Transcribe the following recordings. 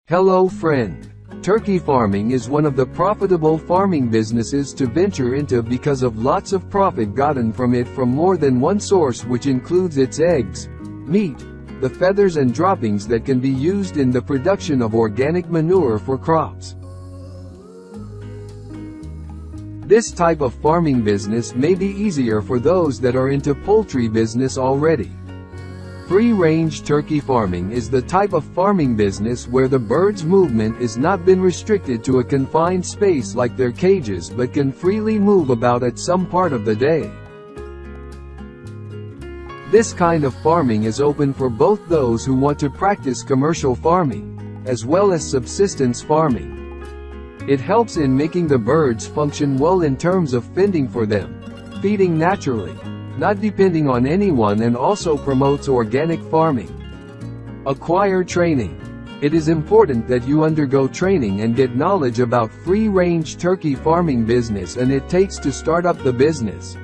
Hello friend. Turkey farming is one of the profitable farming businesses to venture into because of lots of profit gotten from it from more than one source, which includes its eggs, meat, the feathers and droppings that can be used in the production of organic manure for crops. This type of farming business may be easier for those that are into poultry business already. Free-range turkey farming is the type of farming business where the bird's movement is not been restricted to a confined space like their cages but can freely move about at some part of the day. This kind of farming is open for both those who want to practice commercial farming, as well as subsistence farming. It helps in making the birds function well in terms of fending for them, feeding naturally, not depending on anyone, and also promotes organic farming. Acquire training. It is important that you undergo training and get knowledge about free-range turkey farming business and it takes to start up the business.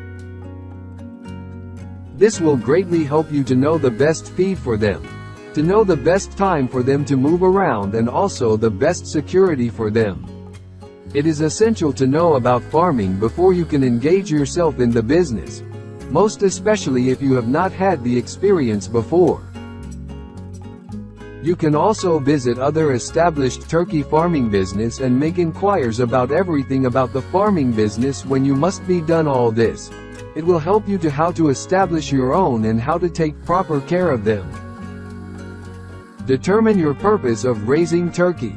This will greatly help you to know the best feed for them, to know the best time for them to move around, and also the best security for them. It is essential to know about farming before you can engage yourself in the business, most especially if you have not had the experience before. You can also visit other established turkey farming business and make inquiries about everything about the farming business. When you must be done all this, it will help you to how to establish your own and how to take proper care of them. Determine your purpose of raising turkey.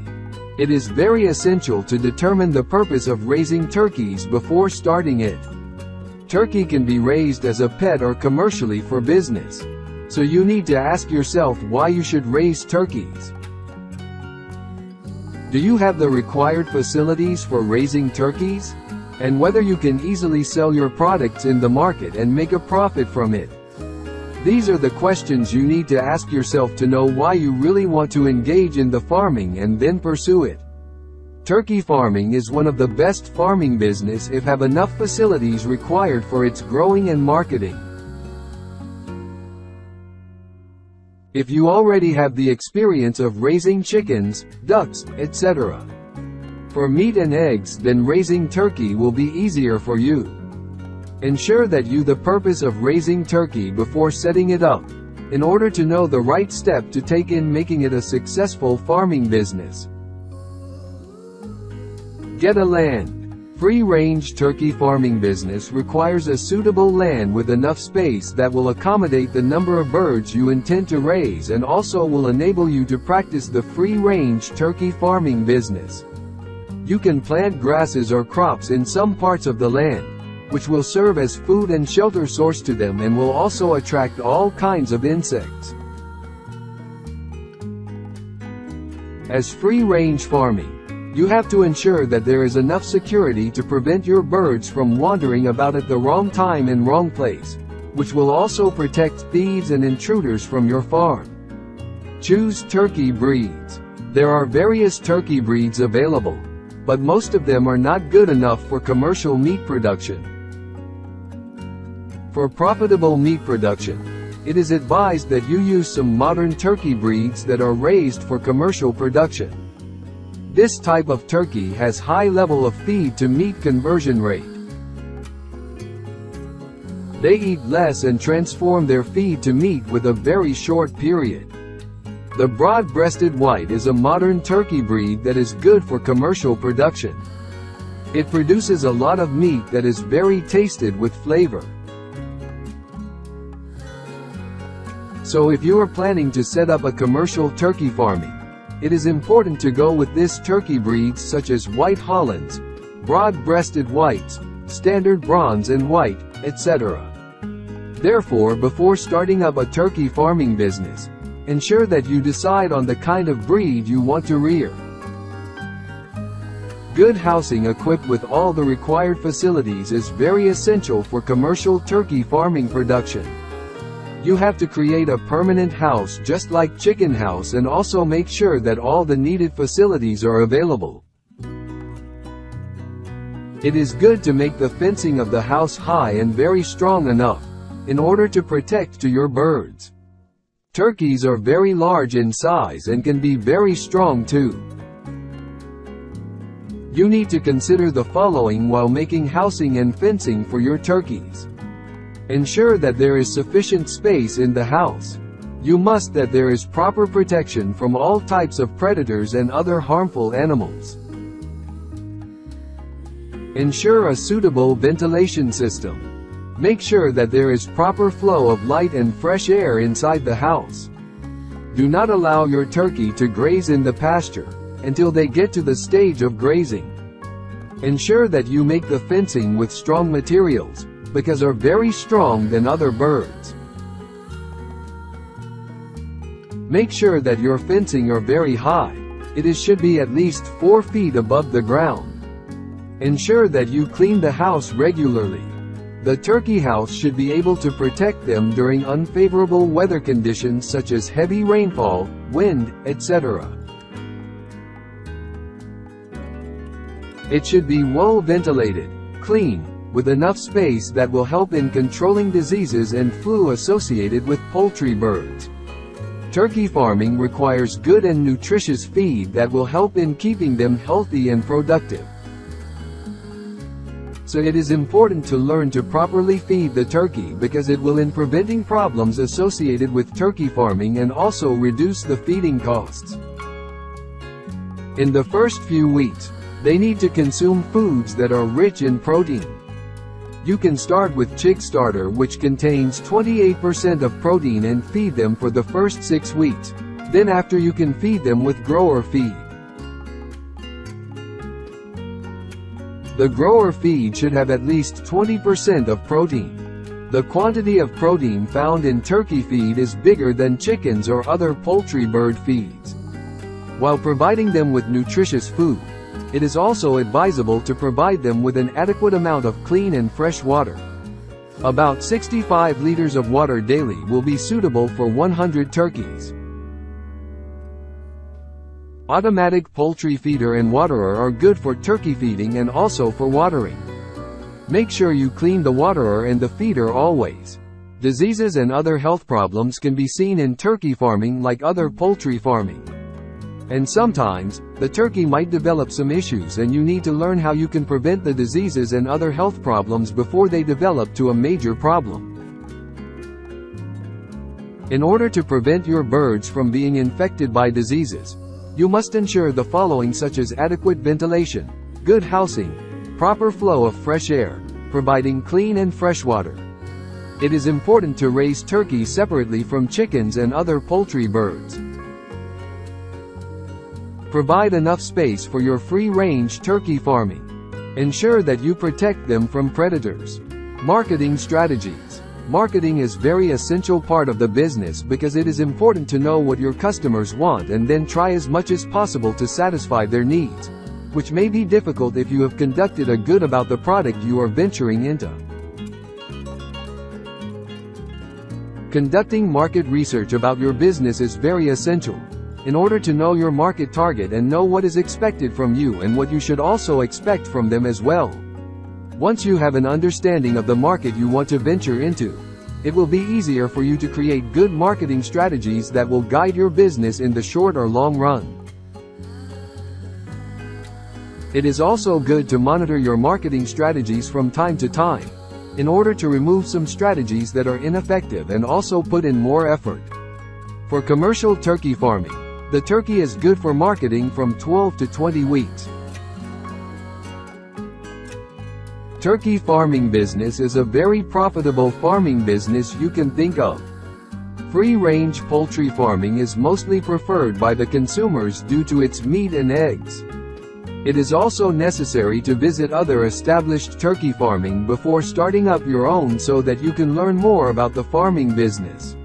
It is very essential to determine the purpose of raising turkeys before starting it. Turkey can be raised as a pet or commercially for business. So you need to ask yourself why you should raise turkeys. Do you have the required facilities for raising turkeys? And whether you can easily sell your products in the market and make a profit from it. These are the questions you need to ask yourself to know why you really want to engage in the farming and then pursue it. Turkey farming is one of the best farming business if have enough facilities required for its growing and marketing. If you already have the experience of raising chickens, ducks, etc. for meat and eggs, then raising turkey will be easier for you. Ensure that you the purpose of raising turkey before setting it up, in order to know the right step to take in making it a successful farming business. Get a land. Free-range turkey farming business requires a suitable land with enough space that will accommodate the number of birds you intend to raise and also will enable you to practice the free-range turkey farming business. You can plant grasses or crops in some parts of the land, which will serve as food and shelter source to them and will also attract all kinds of insects. As free-range farming, you have to ensure that there is enough security to prevent your birds from wandering about at the wrong time and wrong place, which will also protect thieves and intruders from your farm. Choose turkey breeds. There are various turkey breeds available, but most of them are not good enough for commercial meat production. For profitable meat production, it is advised that you use some modern turkey breeds that are raised for commercial production. This type of turkey has high level of feed to meat conversion rate. They eat less and transform their feed to meat with a very short period. The broad-breasted white is a modern turkey breed that is good for commercial production. It produces a lot of meat that is very tasted with flavor. So if you are planning to set up a commercial turkey farming, it is important to go with this turkey breeds such as white Hollands, broad-breasted whites, standard bronze and white, etc. Therefore, before starting up a turkey farming business, ensure that you decide on the kind of breed you want to rear. Good housing equipped with all the required facilities is very essential for commercial turkey farming production. You have to create a permanent house just like chicken house and also make sure that all the needed facilities are available. It is good to make the fencing of the house high and very strong enough, in order to protect to your birds. Turkeys are very large in size and can be very strong too. You need to consider the following while making housing and fencing for your turkeys. Ensure that there is sufficient space in the house. You must that there is proper protection from all types of predators and other harmful animals. Ensure a suitable ventilation system. Make sure that there is proper flow of light and fresh air inside the house. Do not allow your turkey to graze in the pasture until they get to the stage of grazing. Ensure that you make the fencing with strong materials, because are very strong than other birds. Make sure that your fencing are very high. It should be at least 4 feet above the ground. Ensure that you clean the house regularly. The turkey house should be able to protect them during unfavorable weather conditions such as heavy rainfall, wind, etc. It should be well ventilated, clean, with enough space that will help in controlling diseases and flu associated with poultry birds. Turkey farming requires good and nutritious feed that will help in keeping them healthy and productive. So it is important to learn to properly feed the turkey because it will in preventing problems associated with turkey farming and also reduce the feeding costs. In the first few weeks, they need to consume foods that are rich in protein. You can start with chick starter, which contains 28% of protein, and feed them for the first 6 weeks. Then after you can feed them with grower feed. The grower feed should have at least 20% of protein. The quantity of protein found in turkey feed is bigger than chickens or other poultry bird feeds. While providing them with nutritious food, it is also advisable to provide them with an adequate amount of clean and fresh water. About 65 liters of water daily will be suitable for 100 turkeys. Automatic poultry feeder and waterer are good for turkey feeding and also for watering. Make sure you clean the waterer and the feeder always. Diseases and other health problems can be seen in turkey farming like other poultry farming. And sometimes, the turkey might develop some issues and you need to learn how you can prevent the diseases and other health problems before they develop to a major problem. In order to prevent your birds from being infected by diseases, you must ensure the following such as adequate ventilation, good housing, proper flow of fresh air, providing clean and fresh water. It is important to raise turkeys separately from chickens and other poultry birds. Provide enough space for your free-range turkey farming. Ensure that you protect them from predators. Marketing strategies. Marketing is very essential part of the business because it is important to know what your customers want and then try as much as possible to satisfy their needs, which may be difficult if you have conducted a good about the product you are venturing into. Conducting market research about your business is very essential, in order to know your market target and know what is expected from you and what you should also expect from them as well. Once you have an understanding of the market you want to venture into, it will be easier for you to create good marketing strategies that will guide your business in the short or long run. It is also good to monitor your marketing strategies from time to time, in order to remove some strategies that are ineffective and also put in more effort. For commercial turkey farming, the turkey is good for marketing from 12 to 20 weeks. Turkey farming business is a very profitable farming business you can think of. Free-range poultry farming is mostly preferred by the consumers due to its meat and eggs. It is also necessary to visit other established turkey farming before starting up your own so that you can learn more about the farming business.